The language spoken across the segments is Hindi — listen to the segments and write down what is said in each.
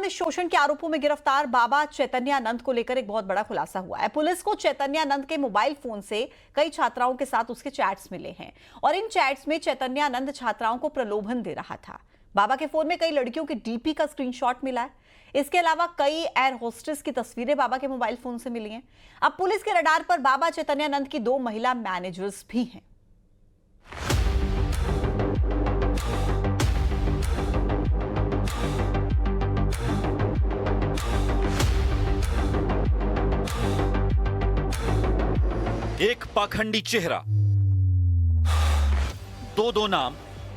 में शोषण के आरोपों में गिरफ्तार बाबा चैतन्यानंद को लेकर एक बहुत बड़ा खुलासा हुआ है। पुलिस को चैतन्यानंद के मोबाइल फोन से कई छात्राओं के साथ उसके चैट्स मिले हैं और इन चैट्स में चैतन्यानंद छात्राओं को प्रलोभन दे रहा था। बाबा के फोन में कई लड़कियों के डीपी का स्क्रीनशॉट मिला है। इसके अलावा कई एयर होस्टेस की तस्वीरें बाबा के मोबाइल फोन से मिली हैं। अब पुलिस के रडार पर बाबा चैतन्यानंद की 2 महिला मैनेजर्स भी हैं। एक पाखंडी चेहरा, दो नाम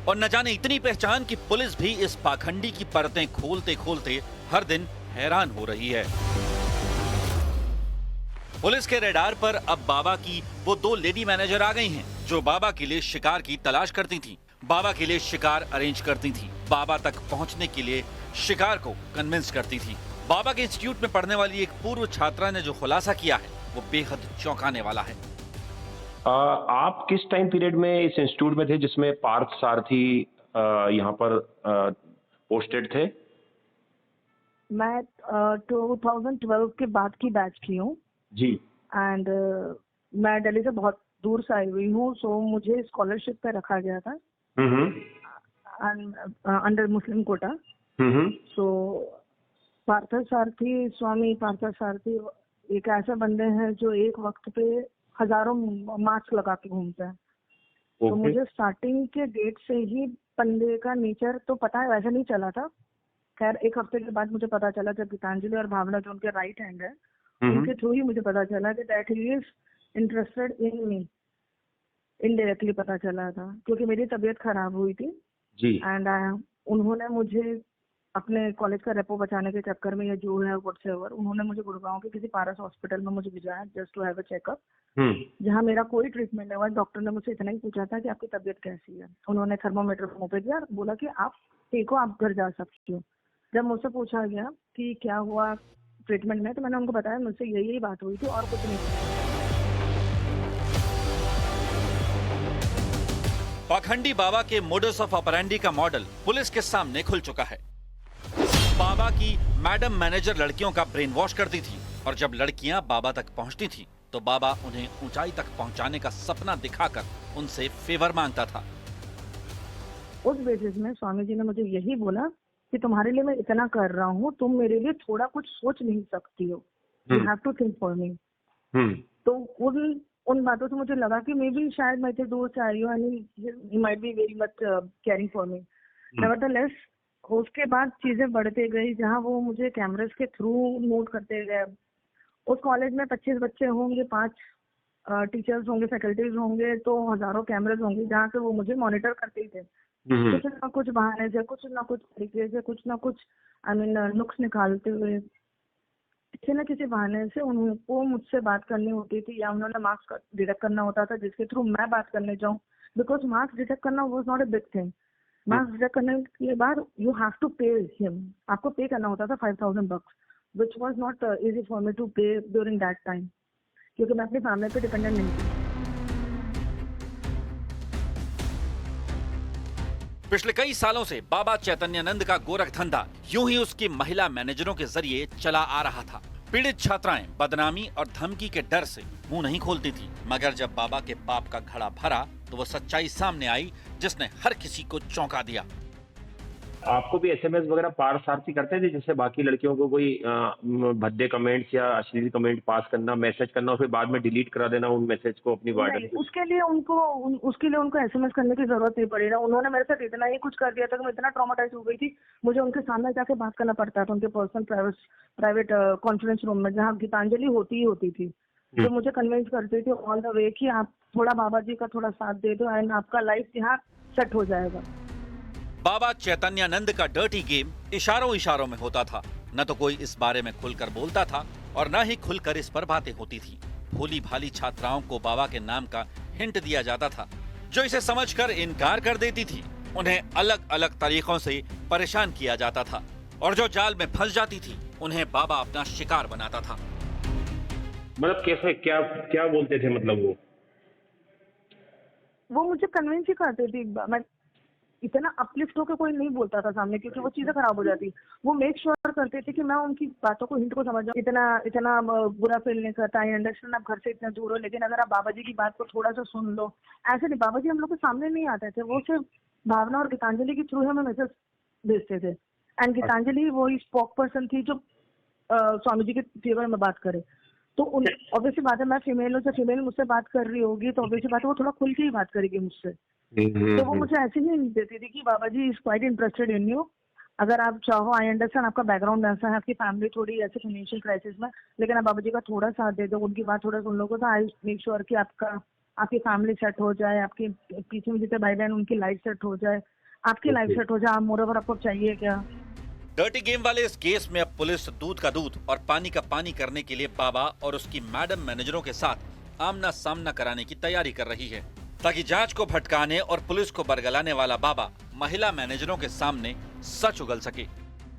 और न जाने इतनी पहचान कि पुलिस भी इस पाखंडी की परतें खोलते खोलते हर दिन हैरान हो रही है। पुलिस के रडार पर अब बाबा की वो 2 लेडी मैनेजर आ गई हैं, जो बाबा के लिए शिकार की तलाश करती थीं, बाबा के लिए शिकार अरेंज करती थीं, बाबा तक पहुंचने के लिए शिकार को कन्विंस करती थीं। बाबा के इंस्टीट्यूट में पढ़ने वाली एक पूर्व छात्रा ने जो खुलासा किया है वो बेहद चौंकाने वाला है। आप किस टाइम पीरियड में इस इंस्टीट्यूट में थे जिसमें पार्थ सारथी यहाँ पर पोस्टेड थे? मैं 2012 के बाद की बैच की हूँ जी। एंड मैं दिल्ली से बहुत दूर से आई हुई हूँ, सो मुझे स्कॉलरशिप पे रखा गया था अंडर मुस्लिम कोटा। सो पार्थ सारथी, स्वामी पार्थ सारथी एक ऐसे बंदे हैं जो एक वक्त पे हजारों मास्क लगा के घूमते हैं। तो मुझे स्टार्टिंग के डेट से ही बंदे का नेचर तो पता है, वैसे नहीं चला था। खैर एक हफ्ते के बाद मुझे पता चला जब गीतांजलि और भावना जो उनके राइट हैंड है उनके थ्रू ही मुझे पता चला कि that he is interested in me. Indirectly पता चला था क्योंकि मेरी तबीयत खराब हुई थी जी। एंड उन्होंने मुझे अपने कॉलेज का रेपो बचाने के चक्कर में, या जो है व्हाट्सएवर, उन्होंने मुझे गुड़गांव के किसी पारस हॉस्पिटल में मुझे भिजाया just to have a checkup, जहाँ मेरा कोई ट्रीटमेंट नहीं हुआ। डॉक्टर ने मुझसे इतना ही पूछा था कि आपकी तबीयत कैसी है। उन्होंने थर्मोमीटर मुंह पे दिया, बोला कि आप ठीक हो, आप घर जा सकती हो। जब मुझसे पूछा गया कि क्या हुआ ट्रीटमेंट में, तो मैंने उनको बताया मुझसे यही बात हुई थी और कुछ नहीं। पाखंडी बाबा के मोडस ऑफ ऑपरेंडी का मॉडल पुलिस के सामने खुल चुका है। बाबा की मैडम मैनेजर लड़कियों का ब्रेन वॉश करती थी और जब लड़कियां बाबा तक पहुंचती थी तो बाबा उन्हें ऊंचाई तक पहुंचाने का सपना दिखाकर उनसे फेवर मांगता था। उस बेसिस में स्वामी जी ने मुझे यही बोला कि तुम्हारे लिए मैं इतना कर रहा हूँ, तुम मेरे लिए थोड़ा कुछ सोच नहीं सकती हो, you have to think for me. तो उन बातों से मुझे लगा कि मे बी शायद मैं इतने दूर से आई हूँ and he might be very much caring for me. Nevertheless उसके बाद चीजें बढ़ते गई, जहाँ वो मुझे कैमरेस के थ्रू नोट करते गए। उस कॉलेज में 25 बच्चे होंगे, 5 टीचर्स होंगे, फैकल्टीज होंगे, तो हजारों कैमरेज होंगे जहाँ से वो मुझे मॉनिटर करते ही थे। कुछ ना कुछ बहाने से, कुछ ना कुछ तरीके से, कुछ ना कुछ नुक्स निकालते हुए, किसी न किसी बहाने से उनको मुझसे बात करनी होती थी, या उन्होंने मार्क्स डिटेक्ट करना होता था जिसके थ्रू मैं बात करने जाऊँ। बिकॉज मार्क्स डिटेक्ट करना was not a big thing. Marks detect करने के बाद you have to pay him, आपको पे करना होता था 5000 bucks, which was not easy for me to pay during that time, क्योंकि मैं अपनी फैमिली पे डिपेंडेंट नहीं थी। पिछले कई सालों से बाबा चैतन्यानंद का गोरख धंधा यूं ही उसकी महिला मैनेजरों के जरिए चला आ रहा था। पीड़ित छात्राएं बदनामी और धमकी के डर से मुंह नहीं खोलती थी, मगर जब बाबा के पाप का घड़ा भरा तो वो सच्चाई सामने आई जिसने हर किसी को चौंका दिया। आपको भी एसएमएस वगैरह पार सारथी करते थे जैसे बाकी लड़कियों को कोई भद्दे कमेंट्स या अश्लील कमेंट पास करना, मैसेज करना और फिर बाद में डिलीट करा देना उन मैसेज को अपनी वार्डन? उसके लिए उनको एसएमएस करने की जरूरत नहीं पड़ी ना। उन्होंने मेरे साथ इतना ही कुछ कर दिया था कि मैं इतना ट्रॉमाटाइज हो गई थी, मुझे उनके सामने जाके बात करना पड़ता था, उनके पर्सनल प्राइवेट कॉन्फ्रेंस रूम में, जहाँ गीतांजलि होती ही होती थी, जो मुझे कन्विंस करती थी ऑल द वे कि आप थोड़ा बाबा जी का थोड़ा साथ दे दो एंड आपका लाइफ यहाँ सेट हो जाएगा। बाबा चैतन्यानंद का डर्टी गेम इशारों इशारों में होता था। न तो कोई इस बारे में खुलकर बोलता था और न ही खुलकर इस पर बातें होती थी। भोली भाली छात्राओं को बाबा के नाम का हिंट दिया जाता था, जो इसे समझकर इनकार कर देती थी। उन्हें अलग अलग तरीकों से परेशान किया जाता था और जो जाल में फंस जाती थी उन्हें बाबा अपना शिकार बनाता था। मतलब कैसे, क्या बोलते थे? मतलब वो मुझे कन्विंस ही करती थी। इतना अपलिफ्ट होकर कोई नहीं बोलता था सामने, क्योंकि वो चीजें खराब हो जाती। वो मेक श्योर करते थे कि मैं उनकी बातों को, हिंट को समझ जाऊं। इतना बुरा फील नहीं करता। आई अंडरस्टैंड आप घर से इतना दूर हो, लेकिन अगर आप बाबा जी की बात को थोड़ा सा सुन लो। ऐसे नहीं, बाबा जी हम लोग के सामने नहीं आते थे, वो सिर्फ भावना और गीतांजलि के थ्रू हमें मैसेज भेजते थे। एंड गीतांजलि वो स्पोक पर्सन थी जो स्वामी जी के फेवर में बात करे। तो ऑब्वियसली बात है, मैं फीमेल हूँ, जब फीमेल मुझसे बात कर रही होगी तो ऑब्वियसली बात है वो थोड़ा खुल के ही बात करेगी मुझसे। तो वो मुझे ऐसे ही देती थी कि Baba ji is quite interested in you, अगर आप चाहो। आई अंडरस्टैंड आपका बैकग्राउंड ऐसा है, आपकी फैमिली थोड़ी ऐसे फाइनेंशियल क्राइसिस में, लेकिन आप बाबा जी का थोड़ा साथ दे दो, उनकी बात थोड़ा सुन लोगे तो आई मेक श्योर कि आपकी फैमिली सेट हो जाए, आपके पीछे में जितने भाई बहन उनकी लाइफ सेट हो जाए, आपकी लाइफ सेट हो जाए। आप मोर ओवर आपको चाहिए क्या? डर्टी गेम वाले इस केस में अब पुलिस दूध का दूध और पानी का पानी करने के लिए बाबा और उसकी मैडम मैनेजरों के साथ आमना सामना कराने की तैयारी कर रही है, ताकि जांच को भटकाने और पुलिस को बरगलाने वाला बाबा महिला मैनेजरों के सामने सच उगल सके।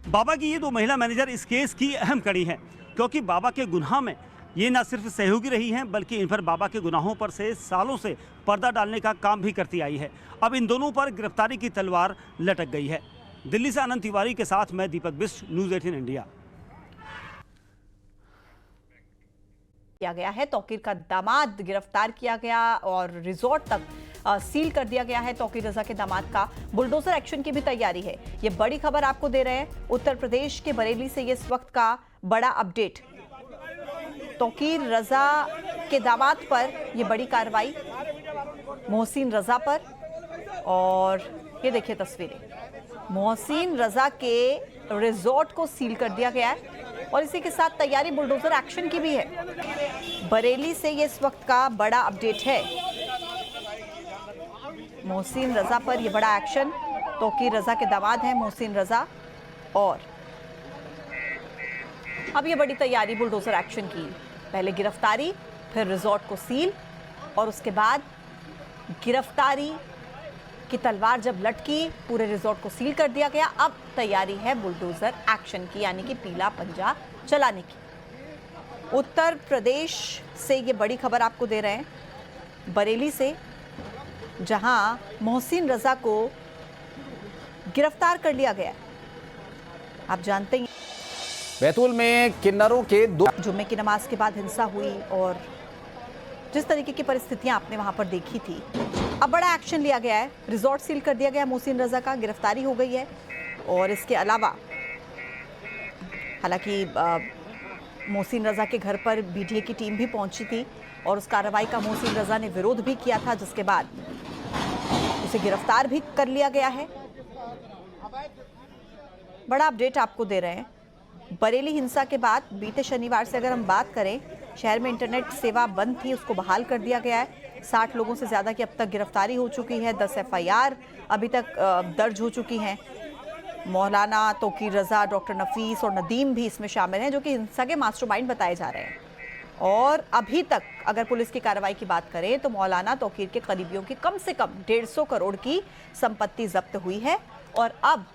बाबा की ये दो महिला मैनेजर इस केस की अहम कड़ी हैं, क्योंकि बाबा के गुनाह में ये न सिर्फ सहयोगी रही हैं, बल्कि इन पर बाबा के गुनाहों पर से सालों से पर्दा डालने का काम भी करती आई है। अब इन दोनों पर गिरफ्तारी की तलवार लटक गई है। दिल्ली से अनंत तिवारी के साथ मैं दीपक बिष्ट, न्यूज़ 18 इंडिया। किया गया है, तौकीर का दामाद गिरफ्तार किया गया और रिजॉर्ट तक सील कर दिया गया है। तौकीर रजा के दामाद का बुलडोजर एक्शन की भी तैयारी है। ये बड़ी खबर आपको दे रहे हैं उत्तर प्रदेश के बरेली से, ये इस वक्त का बड़ा अपडेट। तौकीर रजा के दामाद पर ये बड़ी कार्रवाई, मोहसिन रजा पर। और ये देखिए तस्वीरें, मोहसिन रजा के रिजॉर्ट को सील कर दिया गया है और इसी के साथ तैयारी बुलडोजर एक्शन की भी है। बरेली से ये इस वक्त का बड़ा अपडेट है। मोहसिन रजा पर ये बड़ा एक्शन, तौकीर रजा के दामाद हैं मोहसिन रजा, और अब ये बड़ी तैयारी बुलडोजर एक्शन की। पहले गिरफ्तारी, फिर रिजॉर्ट को सील, और उसके बाद गिरफ्तारी की तलवार जब लटकी, पूरे रिजॉर्ट को सील कर दिया गया। अब तैयारी है बुलडोजर एक्शन की, यानी कि पीला पंजा चलाने की। उत्तर प्रदेश से ये बड़ी खबर आपको दे रहे हैं, बरेली से, जहां मोहसिन रजा को गिरफ्तार कर लिया गया। आप जानते हैं बैतूल में किन्नरों के दो जुम्मे की नमाज के बाद हिंसा हुई और जिस तरीके की परिस्थितियां आपने वहां पर देखी थी, अब बड़ा एक्शन लिया गया है। रिजॉर्ट सील कर दिया गया मोहसिन रजा का, गिरफ्तारी हो गई है। और इसके अलावा हालांकि मोहसिन रजा के घर पर बीडीए की टीम भी पहुंची थी और उस कार्रवाई का मोहसिन रजा ने विरोध भी किया था, जिसके बाद उसे गिरफ्तार भी कर लिया गया है। बड़ा अपडेट आपको दे रहे हैं। बरेली हिंसा के बाद बीते शनिवार से अगर हम बात करें, शहर में इंटरनेट सेवा बंद थी, उसको बहाल कर दिया गया है। 60 लोगों से ज़्यादा की अब तक गिरफ्तारी हो चुकी है। 10 FIR अभी तक दर्ज हो चुकी हैं। मौलाना, तौकीर रजा, डॉक्टर नफीस और नदीम भी इसमें शामिल हैं, जो कि हिंसा के मास्टरमाइंड बताए जा रहे हैं। और अभी तक अगर पुलिस की कार्रवाई की बात करें तो मौलाना तौकीर के करीबियों की कम से कम 150 करोड़ की संपत्ति जब्त हुई है। और अब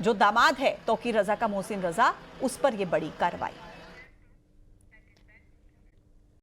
जो दामाद है तौकीर रजा का, मोहसिन रजा, उस पर यह बड़ी कार्रवाई।